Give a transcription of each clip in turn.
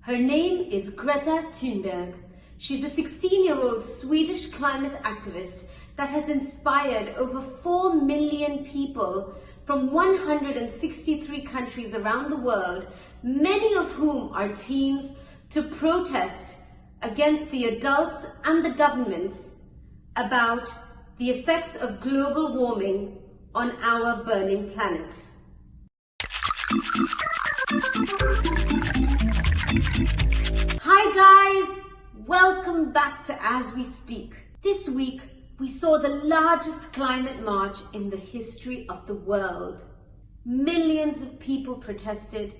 Her name is Greta Thunberg. She's a 16-year-old Swedish climate activist that has inspired over 4 million people from 163 countries around the world, many of whom are teens, to protest against the adults and the governments about the effects of global warming on our burning planet. Hi guys, welcome back to As We Speak. This week we saw the largest climate march in the history of the world. Millions of people protested,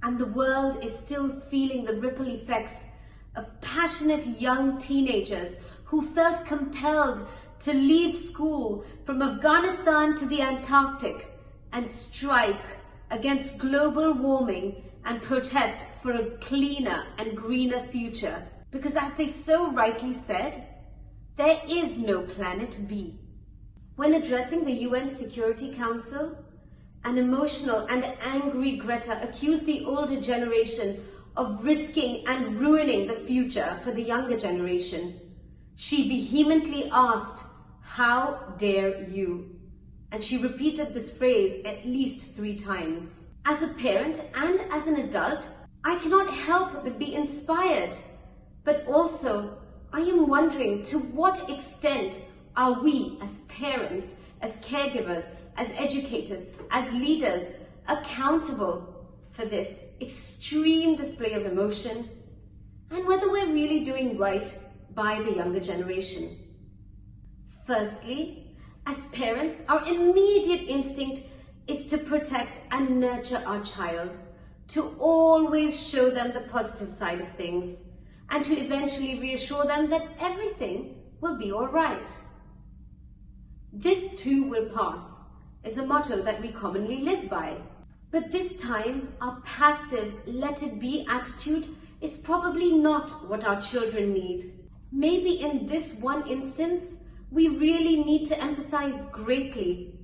and the world is still feeling the ripple effects of passionate young teenagers who felt compelled to leave school from Afghanistan to the Antarctic and strike against global warming and protest for a cleaner and greener future. Because as they so rightly said, there is no planet B. When addressing the UN Security Council, an emotional and angry Greta accused the older generation of risking and ruining the future for the younger generation. She vehemently asked, "How dare you?" And she repeated this phrase at least 3 times. As a parent and as an adult, I cannot help but be inspired. But also, I am wondering, to what extent are we as parents, as caregivers, as educators, as leaders, accountable for this extreme display of emotion, and whether we're really doing right by the younger generation? Firstly, as parents, our immediate instinct is to protect and nurture our child, to always show them the positive side of things, and to eventually reassure them that everything will be all right. "This too will pass" is a motto that we commonly live by. But this time, our passive, let it be attitude is probably not what our children need. Maybe in this one instance, we really need to empathize greatly,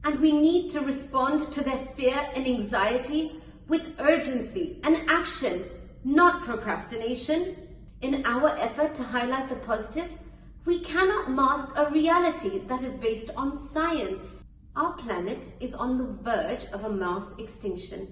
and we need to respond to their fear and anxiety with urgency and action, not procrastination. In our effort to highlight the positive, we cannot mask a reality that is based on science. Our planet is on the verge of a mass extinction.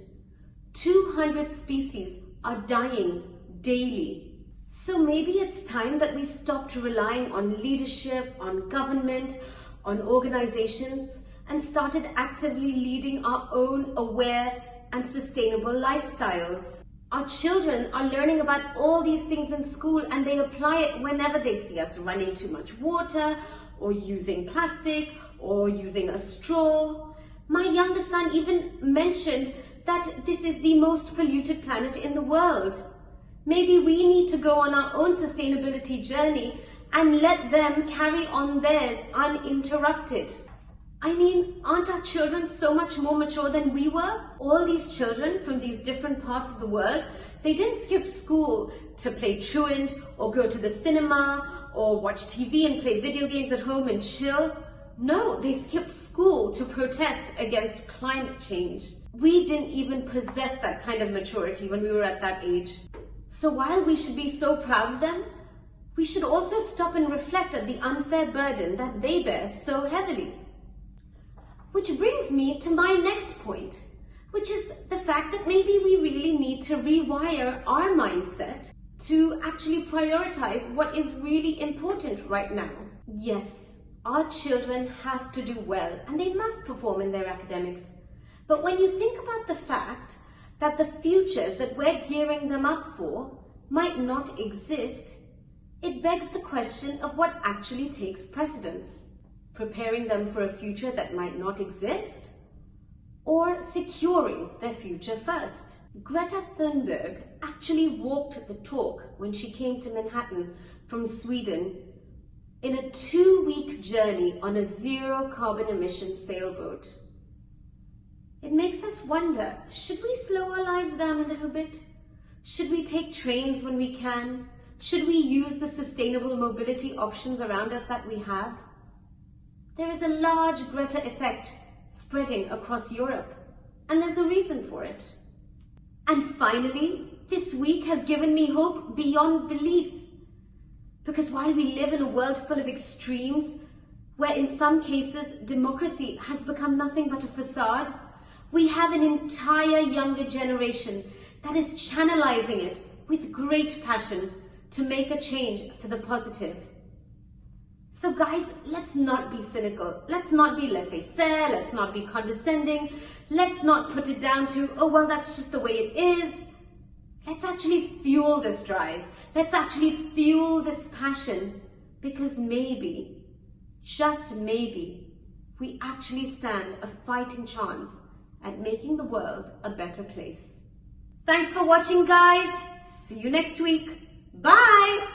200 species are dying daily. So maybe it's time that we stopped relying on leadership, on government, on organizations, and started actively leading our own aware and sustainable lifestyles. Our children are learning about all these things in school, and they apply it whenever they see us running too much water, or using plastic, or using a straw. My younger son even mentioned that this is the most polluted planet in the world. Maybe we need to go on our own sustainability journey and let them carry on theirs uninterrupted. I mean, aren't our children so much more mature than we were? All these children from these different parts of the world, they didn't skip school to play truant or go to the cinema or watch TV and play video games at home and chill. No, they skipped school to protest against climate change. We didn't even possess that kind of maturity when we were at that age. So while we should be so proud of them, we should also stop and reflect at the unfair burden that they bear so heavily. Which brings me to my next point, which is the fact that maybe we really need to rewire our mindset to actually prioritize what is really important right now. Yes, our children have to do well and they must perform in their academics. But when you think about the fact that the futures that we're gearing them up for might not exist, it begs the question of what actually takes precedence. Preparing them for a future that might not exist, or securing their future first. Greta Thunberg actually walked the talk when she came to Manhattan from Sweden in a 2-week journey on a zero carbon emission sailboat. It makes us wonder, should we slow our lives down a little bit? Should we take trains when we can? Should we use the sustainable mobility options around us that we have? There is a large Greta effect spreading across Europe, and there's a reason for it. And finally, this week has given me hope beyond belief. Because while we live in a world full of extremes, where in some cases democracy has become nothing but a facade, we have an entire younger generation that is channelizing it with great passion to make a change for the positive. So guys, let's not be cynical. Let's not be laissez-faire. Let's not be condescending. Let's not put it down to, oh, well, that's just the way it is. Let's actually fuel this drive. Let's actually fuel this passion, because maybe, just maybe, we actually stand a fighting chance at making the world a better place. Thanks for watching, guys. See you next week. Bye.